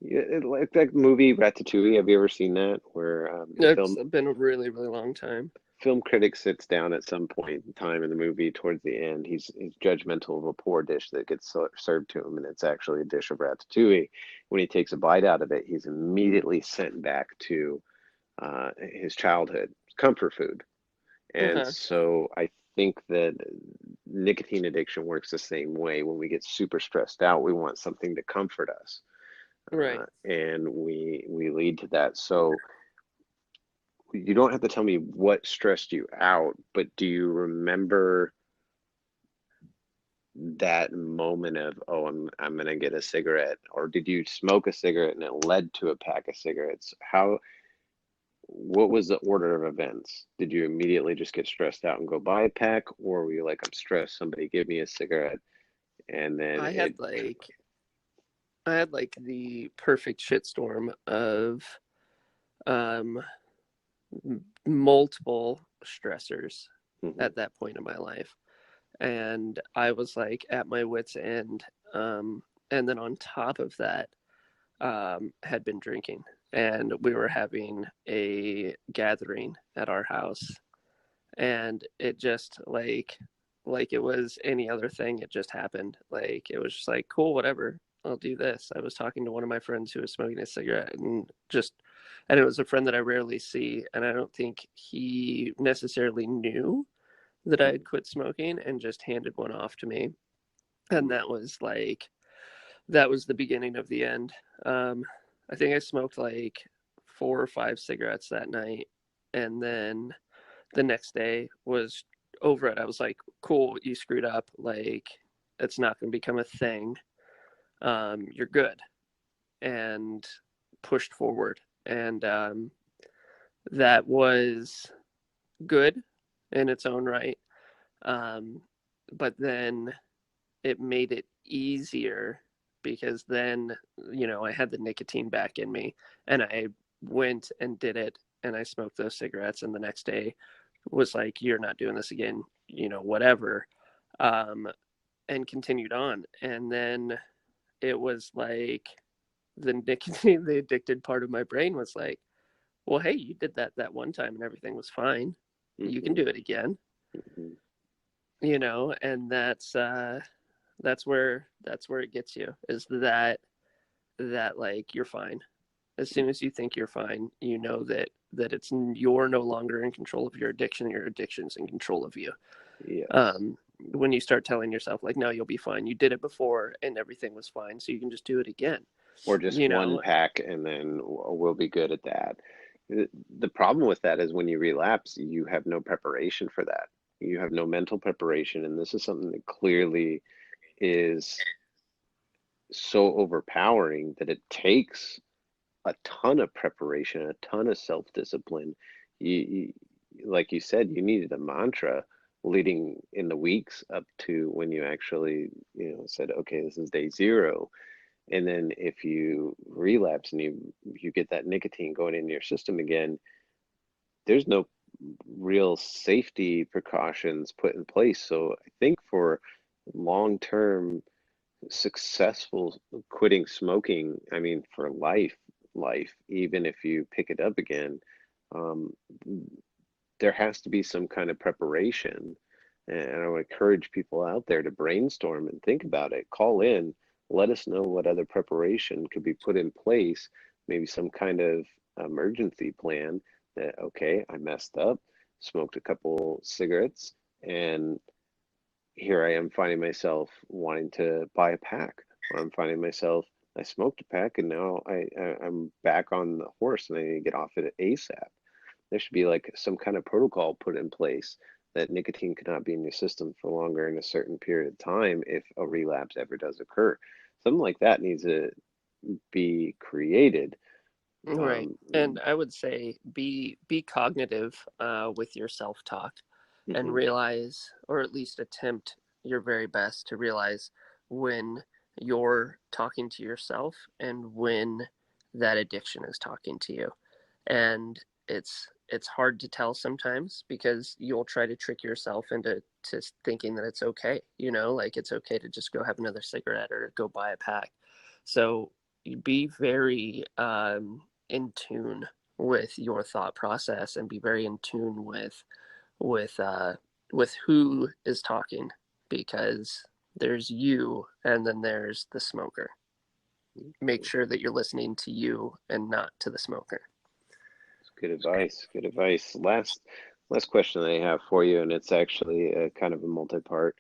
like that movie Ratatouille. Have you ever seen that? Where the It's been a really, really long time. film critic sits down at some point in time in the movie towards the end. He's judgmental of a poor dish that gets served to him, and it's actually a dish of ratatouille. When he takes a bite out of it, he's immediately sent back to his childhood comfort food. And Uh-huh. so I think that nicotine addiction works the same way. When we get super stressed out, we want something to comfort us, Right. and we lead to that. So you don't have to tell me what stressed you out, but do you remember that moment of, oh, I'm gonna get a cigarette, or did you smoke a cigarette and it led to a pack of cigarettes? What was the order of events? Did you immediately just get stressed out and go buy a pack, or were you like, I'm stressed, somebody give me a cigarette, and then I it, had like I had like the perfect shitstorm of um multiple stressors mhm, at that point in my life. And I was like at my wit's end. And then on top of that, had been drinking. And we were having a gathering at our house. And it just like it was any other thing, it just happened. Like it was just like, cool, whatever. I'll do this. I was talking to one of my friends who was smoking a cigarette and it was a friend that I rarely see. And I don't think he necessarily knew that I mhm, had quit smoking and just handed one off to me. And that was the beginning of the end. Um, I think I smoked like 4 or 5 cigarettes that night. And then the next day was over it. I was like, cool, you screwed up. Like, it's not going to become a thing. You're good. And pushed forward. And that was good in its own right. Um, but then it made it easier because then, I had the nicotine back in me and I went and did it and I smoked those cigarettes. And the next day was like, you're not doing this again, whatever. Um, and continued on. And then it was like the nicotine, the addicted part of my brain was like, well, hey, you did that one time and everything was fine. You can mhm, do it again, mhm. and that's where it gets you is that like you're fine. As soon as you think you're fine, you know that it's you're no longer in control of your addiction's in control of you. Yes. um when you start telling yourself like, no, you'll be fine, you did it before and everything was fine, so you can just do it again, Or just you one know pack, and then we'll be good at that. The problem with that is when you relapse, you have no preparation for that. You have no mental preparation, and this is something that clearly is so overpowering that it takes a ton of preparation, a ton of self-discipline. You, like you said, you needed a mantra leading in the weeks up to when you actually, said, okay, this is day zero. And then if you relapse and you get that nicotine going into your system again, there's no real safety precautions put in place. So I think for long-term successful quitting smoking, I mean for life, even if you pick it up again, um, there has to be some kind of preparation. And I would encourage people out there to brainstorm and think about it. Call in, let us know what other preparation could be put in place, maybe some kind of emergency plan that, okay, I messed up, smoked a couple cigarettes, and here I am finding myself wanting to buy a pack, or I'm finding myself I smoked a pack and now I'm back on the horse and I need to get off it ASAP. There should be like some kind of protocol put in place that nicotine cannot be in your system for longer in a certain period of time if a relapse ever does occur. Something like that needs to be created. Right. Um, And I would say be cognitive with your self-talk and mhm. realize, or at least attempt your very best to realize when you're talking to yourself and when that addiction is talking to you. And it's hard to tell sometimes because you'll try to trick yourself into thinking that it's okay, like it's okay to just go have another cigarette or go buy a pack. So be very in tune with your thought process and be very in tune with uh, with who is talking, because there's you and then there's the smoker. Make sure that you're listening to you and not to the smoker. Good advice. Good advice. Last question that I have for you, and it's actually a kind of a multi-part,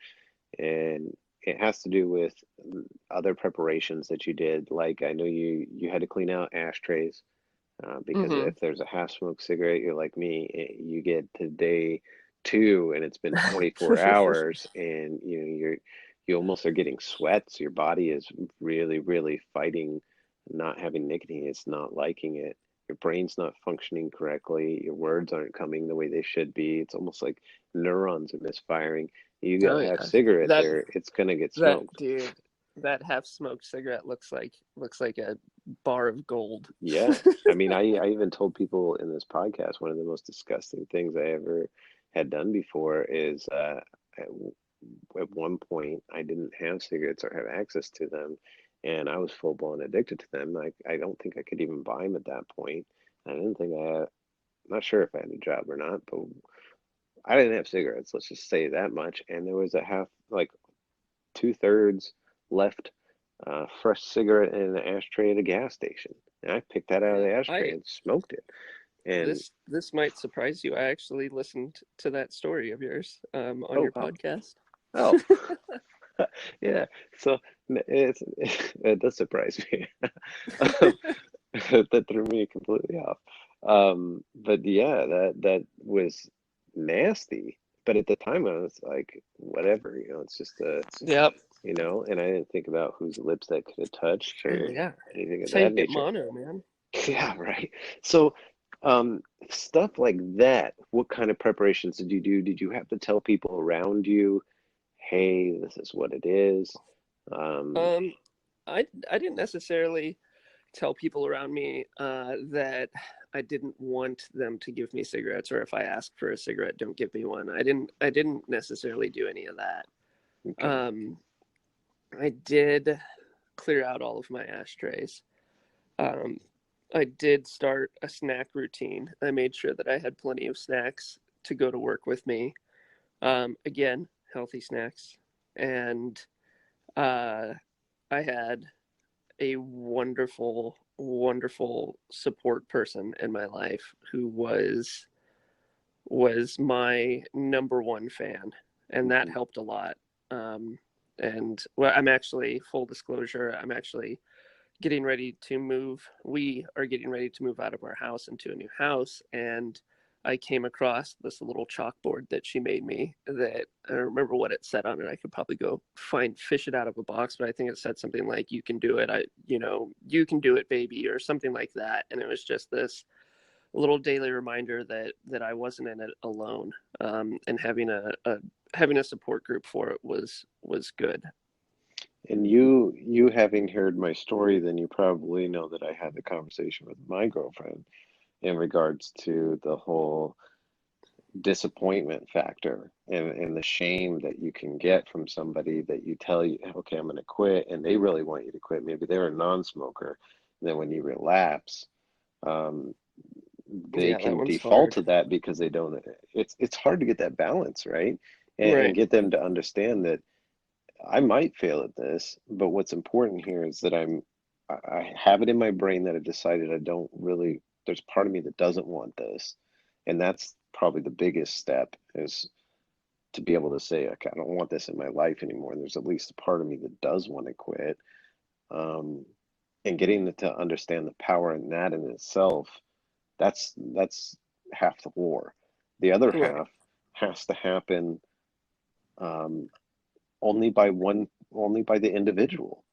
and it has to do with other preparations that you did. Like I know you had to clean out ashtrays because Mm-hmm. if there's a half-smoked cigarette, you're like me, you get to day two and it's been 24 hours, and you almost are getting sweats. Your body is really, really fighting not having nicotine. It's not liking it. Your brain's not functioning correctly. Your words aren't coming the way they should be. It's almost like neurons are misfiring. You Oh got half yeah, cigarette that there, it's gonna get that smoked. dude, that half smoked cigarette looks like a bar of gold. Yeah. I mean, I even told people in this podcast one of the most disgusting things I ever had done before is at, at one point I didn't have cigarettes or have access to them, and I was full blown addicted to them. I don't think I could even buy them at that point. I didn't think I'm not sure if I had a job or not, but I didn't have cigarettes. Let's just say that much. And there was a half, like two-thirds left fresh cigarette in an ashtray at a gas station. And I picked that out of Yeah, the I ashtray and smoked it. And this might surprise you. I actually listened to that story of yours on oh your wow, podcast. oh yeah. So it does surprise me. That threw me completely off. But yeah, that was nasty. But at the time, I was like, whatever, it's just Yep. and I didn't think about whose lips that could have touched or Yeah. anything of That's how you that get nature. mono, man. Yeah, right. So, stuff like that, what kind of preparations did you do? Did you have to tell people around you, hey, this is what it is? Um, Um, I didn't necessarily tell people around me that I didn't want them to give me cigarettes, or if I asked for a cigarette, don't give me one. I didn't necessarily do any of that. okay. Um, I did clear out all of my ashtrays. Um, I did start a snack routine. I made sure that I had plenty of snacks to go to work with me. Again, healthy snacks. And uh, I had a wonderful, wonderful support person in my life who was my number one fan, and that Mhm. helped a lot. Um, and well, I'm actually, full disclosure, I'm actually getting ready to move. We are getting ready to move out of our house into a new house, and I came across this little chalkboard that she made me that I don't remember what it said on it. I could probably go fish it out of a box, but I think it said something like, "You can do it. You can do it, baby," or something like that. And it was just this little daily reminder that I wasn't in it alone, and having a support group for it was good. And you having heard my story, then you probably know that I had the conversation with my girlfriend in regards to the whole disappointment factor and the shame that you can get from somebody that you tell you, okay, I'm going to quit, and they really want you to quit. Maybe they're a non-smoker. And then when you relapse, um, they Yeah, that can one's default hard. to that because they don't. It's hard to get that balance, right? And Right. get them to understand that I might fail at this, but what's important here is that I have it in my brain that I decided I don't really, there's part of me that doesn't want this. And that's probably the biggest step is to be able to say, okay, I don't want this in my life anymore. And there's at least a part of me that does want to quit. Um, and getting to understand the power in that in itself, that's half the war. The other Right. half has to happen um, only by the individual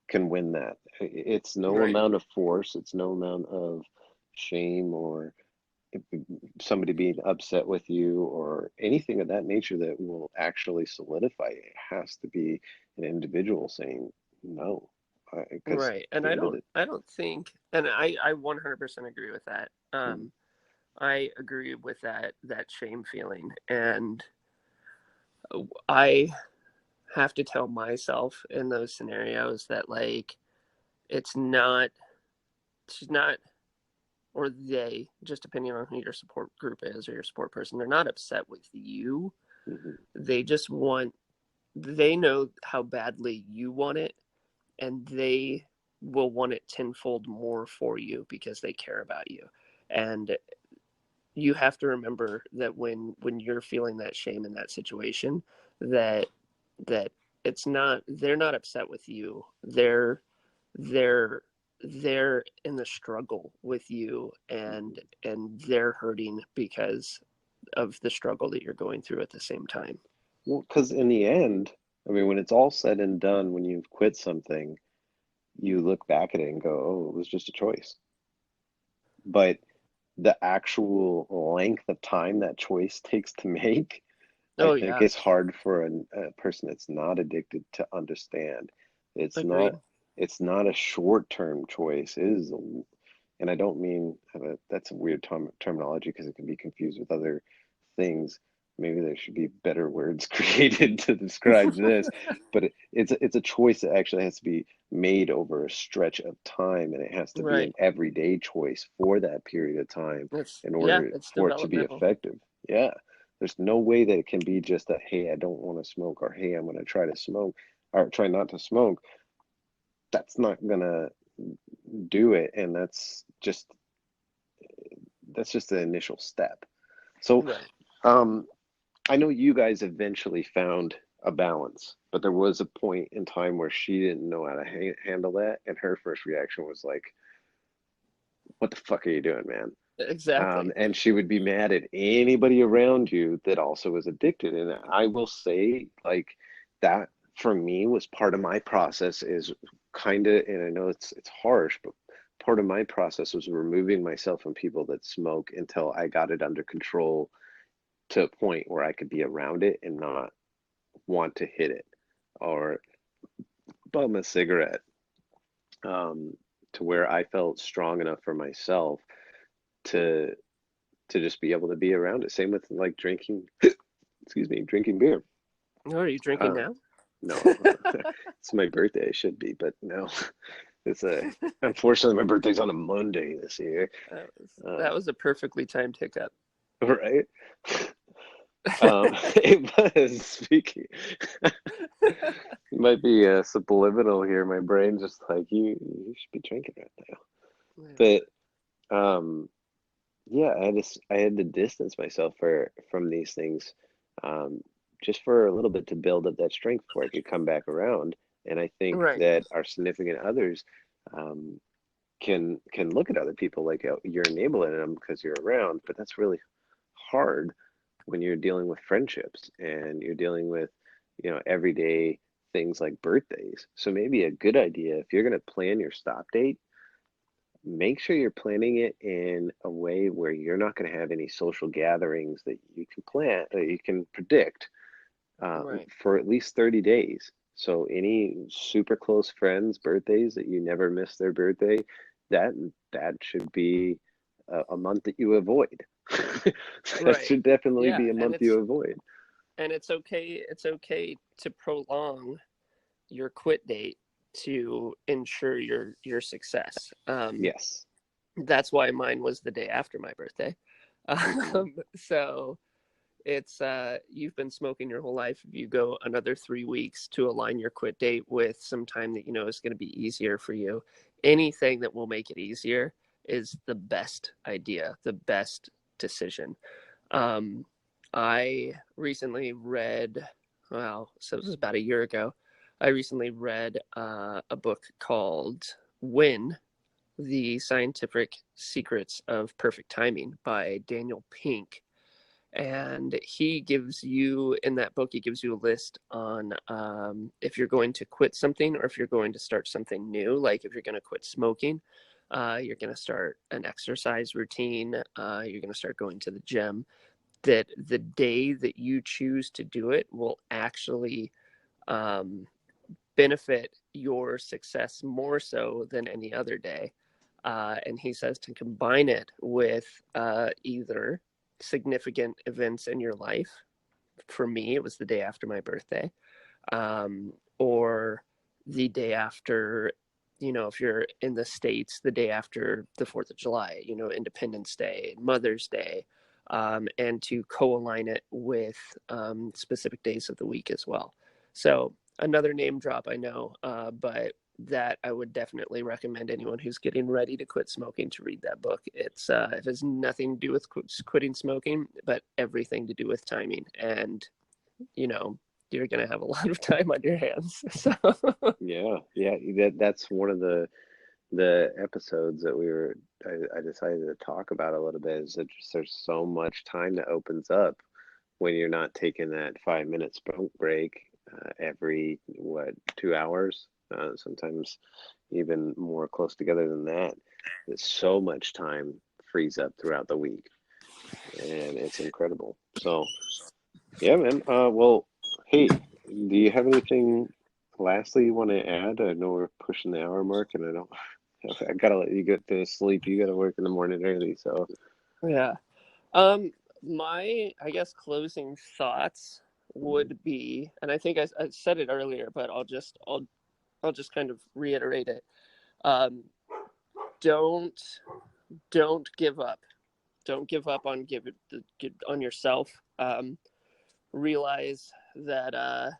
can win that. It's no Right. amount of force, it's no amount of shame or somebody being upset with you or anything of that nature that will actually solidify it. It has to be an individual saying no, because Right. at And the end of it, I don't think, and I 100% agree with that. mm, I agree with that shame feeling. And I have to tell myself in those scenarios that like it's not it's not or they, just depending on who your support group is or your support person, they're not upset with you. mhm, They just want, they know how badly you want it, and they will want it tenfold more for you because they care about you. And you have to remember that when you're feeling that shame in that situation, that that it's not, they're not upset with you. They're they're in the struggle with you, and they're hurting because of the struggle that you're going through at the same time. well, because in the end, I mean, when it's all said and done, when you've quit something, you look back at it and go, oh, it was just a choice. But the actual length of time that choice takes to make, I Oh think yeah, it's hard for a person that's not addicted to understand. It's not agreed. it's not a short-term choice. It is and I don't mean that's a weird terminology because it can be confused with other things. Maybe there should be better words created to describe this, but it's a choice that actually has to be made over a stretch of time, and it has to be an Right. everyday choice for that period of time It's, in yeah, order it's for it to be developmental. effective. Yeah, there's no way that it can be just a, hey, I don't want to smoke, or hey, I'm going to try to smoke, or try not to smoke. That's not gonna do it, and that's just the initial step. So, Right. um, I know you guys eventually found a balance, but there was a point in time where she didn't know how to handle that, and her first reaction was like, "What the fuck are you doing, man?" Exactly. And she would be mad at anybody around you that also was addicted. And I will say, like, that for me was part of my process is kind of, and I know it's harsh, but part of my process was removing myself from people that smoke until I got it under control to a point where I could be around it and not want to hit it or bum a cigarette, um, to where I felt strong enough for myself to just be able to be around it. Same with like drinking, excuse me, drinking beer. Oh, are you drinking Um, now? no, it's my birthday. I should be, but no, it's a. Unfortunately, my birthday's on a Monday this year. Uh, That was a perfectly timed hiccup. right? It was speaking. It might be subliminal here. My brain's just like you should be drinking right Yeah. now. But yeah, I had to distance myself from these things, um, just for a little bit to build up that strength before I could come back around. And I think Right. that our significant others um, can look at other people like, oh, you're enabling them because you're around, but that's really hard when you're dealing with friendships and you're dealing with, everyday things like birthdays. So maybe a good idea if you're going to plan your stop date, make sure you're planning it in a way where you're not going to have any social gatherings that you can plan, that you can predict, Right. for at least 30 days. So any super close friends' birthdays that you never miss their birthday, that that should be a month that you avoid. That Right. should definitely Yeah, be a and month you avoid. it's okay. It's okay to prolong your quit date to ensure your success. Yes. That's why mine was the day after my birthday. Hmm. So it's you've been smoking your whole life. If you go another 3 weeks to align your quit date with some time that you know is going to be easier for you, anything that will make it easier is the best idea, the best decision. Um, I recently read, so this was about a year ago. I recently read a book called Win, The Scientific Secrets of Perfect Timing by Daniel Pink. And in that book, he gives you a list on if you're going to quit something or if you're going to start something new. Like if you're going to quit smoking, you're going to start an exercise routine, you're going to start going to the gym, that the day that you choose to do it will actually benefit your success more so than any other day. And he says to combine it with either significant events in your life. For me, it was the day after my birthday, or the day after, if you're in the States, the day after the 4th of July, Independence Day, Mother's Day, and to co-align it with specific days of the week as well. So another name drop, I know, but that I would definitely recommend anyone who's getting ready to quit smoking to read that book. It has nothing to do with quitting smoking, but everything to do with timing. And, you're going to have a lot of time on your hands. So Yeah, that's one of the episodes that I decided to talk about a little bit, is that just there's so much time that opens up when you're not taking that 5 minute smoke break every 2 hours, sometimes even more close together than that. There's so much time frees up throughout the week, and it's incredible. So yeah, man. Well, hey, do you have anything lastly you want to add? I know we're pushing the hour mark, and I gotta let you get to sleep. You gotta work in the morning early, so. yeah. My, I guess, closing thoughts would be, and I think I said it earlier, but I'll just kind of reiterate it. Don't give up. Don't give up on on yourself. Realize that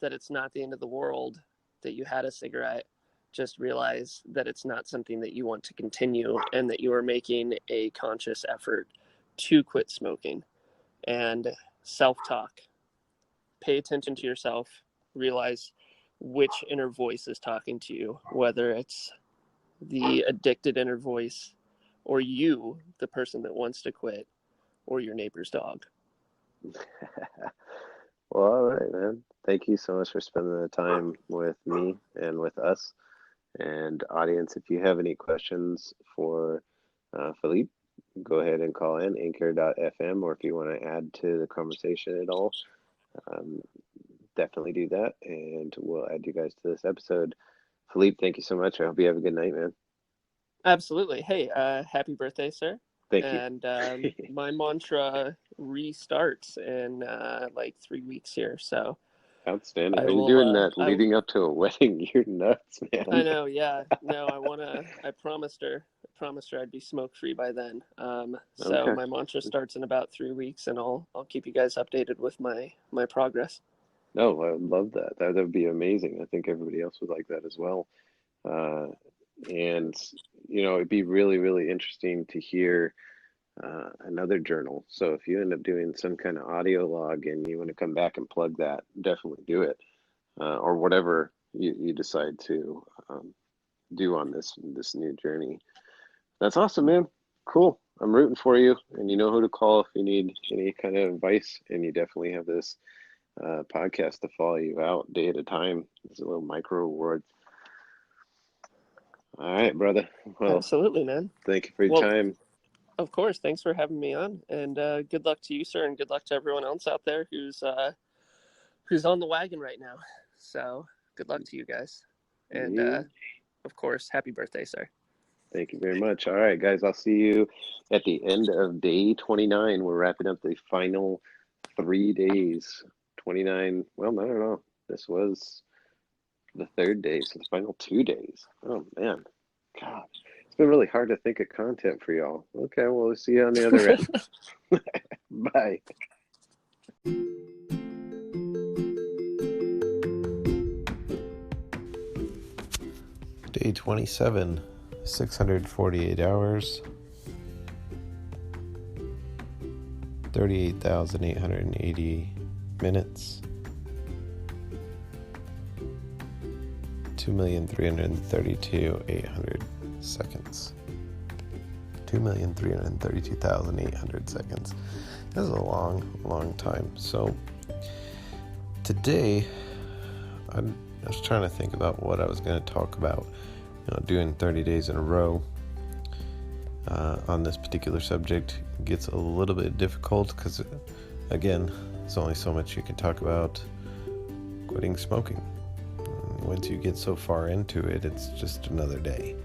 it's not the end of the world that you had a cigarette. Just realize that it's not something that you want to continue, and that you are making a conscious effort to quit smoking. And self-talk. Pay attention to yourself. Realize which inner voice is talking to you, whether it's the addicted inner voice, or you, the person that wants to quit, or your neighbor's dog. Well, all right, man. Thank you so much for spending the time with me and with us. And audience, if you have any questions for Philippe, go ahead and call in anchor.fm, or if you want to add to the conversation at all, um, definitely do that, and we'll add you guys to this episode. Philippe, thank you so much. I hope you have a good night, man. Absolutely. Hey, happy birthday, sir. Thank you. And my mantra restarts in like 3 weeks here. So Outstanding. I Are you will, doing that leading up to a wedding? You're nuts, I man. know. Yeah. No, I promised her I'd be smoke free by then. So Okay. my mantra starts in about 3 weeks, and I'll keep you guys updated with my progress. No, I would love that. That would be amazing. I think everybody else would like that as well. Uh, and it'd be really, really interesting to hear another journal. So if you end up doing some kind of audio log and you want to come back and plug that, definitely do it, or whatever you decide to do on this new journey. That's awesome, man. Cool. I'm rooting for you, and you know who to call if you need any kind of advice. And you definitely have this podcast to follow you out day at a time. It's a little micro reward. All right, brother. Well, Absolutely, man. thank you for your Well, time. of course. Thanks for having me on, and good luck to you, sir, and good luck to everyone else out there who's on the wagon right now. So good luck to you guys, and You, of course, happy birthday, sir. thank you very much. All right, guys, I'll see you at the end of day 29. We're wrapping up the final 3 days. 29. Well, I don't know. This was the third day, so the final 2 days. Oh, man. God, it's been really hard to think of content for y'all. Okay, well, we'll see you on the other end. Bye. Day 27, 648 hours, 38,880 minutes. 2,332,800 seconds. 2,332,800 seconds. That's a long time. So today, I was trying to think about what I was going to talk about. Doing 30 days in a row on this particular subject gets a little bit difficult because, again, there's only so much you can talk about quitting smoking. Once you get so far into it, it's just another day.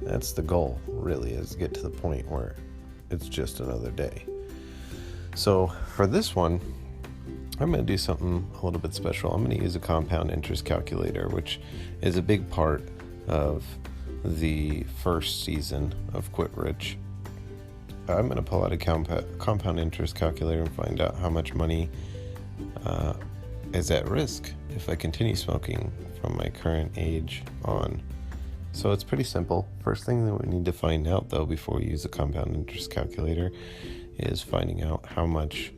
That's the goal, really, is to get to the point where it's just another day. So for this one, I'm going to do something a little bit special. I'm going to use a compound interest calculator, which is a big part of the first season of Quit Rich. I'm going to pull out a compound interest calculator and find out how much money is at risk if I continue smoking from my current age on. So it's pretty simple. First thing that we need to find out, though, before we use the compound interest calculator is finding out how much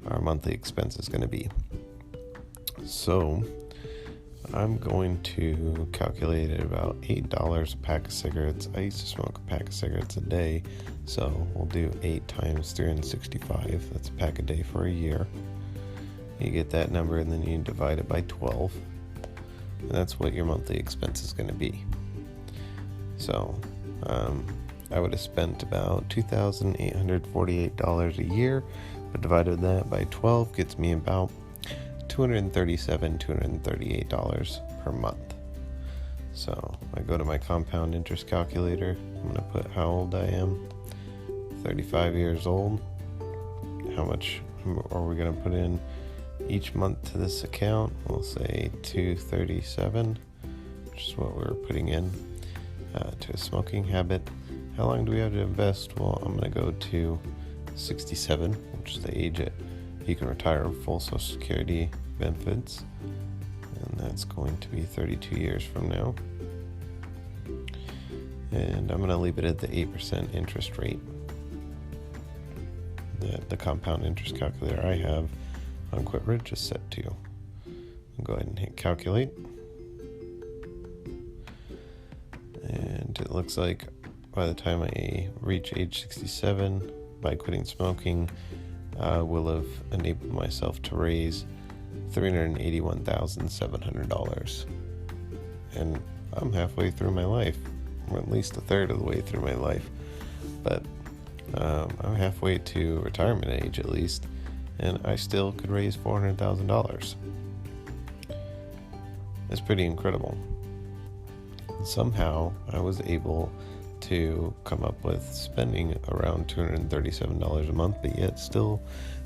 our monthly expense is going to be. So I'm going to calculate at about $8 a pack of cigarettes. I used to smoke a pack of cigarettes a day, so we'll do 8 times 365. That's a pack a day for a year. You get that number, and then you divide it by 12, and that's what your monthly expense is going to be. So I would have spent about $2,848 a year, but divided that by 12 gets me about $238 per month. So I go to my compound interest calculator. I'm going to put how old I am, 35 years old. How much are we going to put in each month to this account? We'll say $237, which is what we were putting in to a smoking habit. How long do we have to invest? Well, I'm going to go to 67, which is the age that you can retire with full Social Security benefits, and that's going to be 32 years from now. And I'm going to leave it at the 8% interest rate that the compound interest calculator I have on Quit Rich is set to. I'll go ahead and hit calculate. And it looks like by the time I reach age 67, by quitting smoking, I will have enabled myself to raise $381,700. And I'm halfway through my life, or at least a third of the way through my life. But I'm halfway to retirement age at least, and I still could raise $400,000. It's pretty incredible. Somehow I was able to come up with spending around $237 a month, but yet still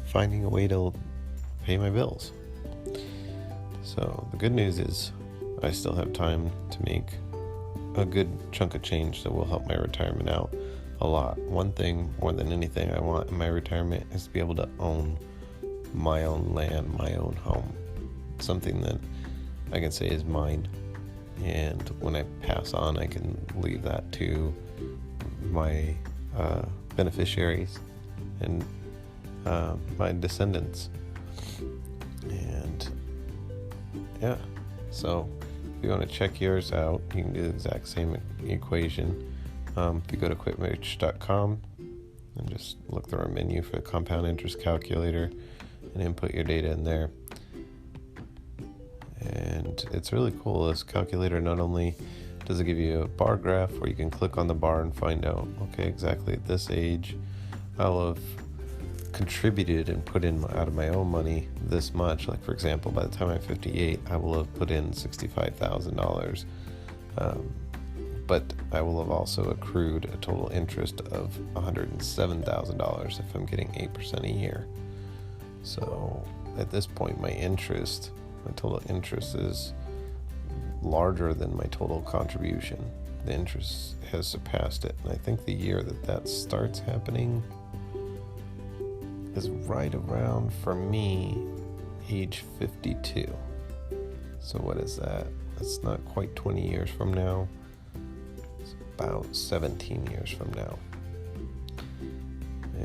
finding a way to pay my bills. So the good news is I still have time to make a good chunk of change that will help my retirement out a lot. One thing more than anything I want in my retirement is to be able to own my own land, my own home, something that I can say is mine. And when I pass on, I can leave that to my beneficiaries and my descendants. And yeah, so if you want to check yours out, you can do the exact same equation. If you go to quitrich.com and just look through our menu for the compound interest calculator and input your data in there. And it's really cool. This calculator not only does it give you a bar graph where you can click on the bar and find out, okay, exactly at this age, I'll have contributed and put in out of my own money this much. Like, for example, by the time I'm 58, I will have put in $65,000. But I will have also accrued a total interest of $107,000 if I'm getting 8% a year. So at this point, my total interest is larger than my total contribution. The interest has surpassed it, and I think the year that starts happening is right around, for me, age 52. So what is that? That's not quite 20 years from now. It's about 17 years from now.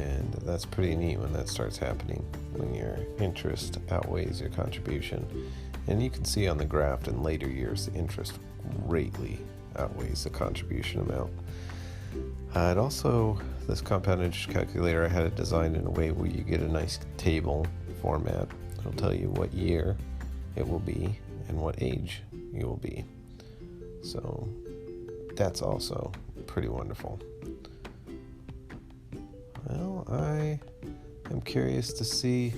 And that's pretty neat when that starts happening, when your interest outweighs your contribution. And you can see on the graph in later years, the interest greatly outweighs the contribution amount. It also, this compound interest calculator, I had it designed in a way where you get a nice table format. It'll tell you what year it will be and what age you will be. So that's also pretty wonderful. Well, I am curious to see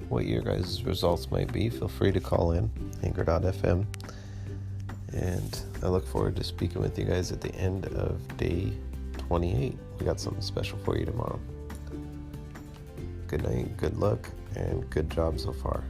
what your guys' results might be. Feel free to call in, anchor.fm. And I look forward to speaking with you guys at the end of day 28. We got something special for you tomorrow. Good night, good luck, and good job so far.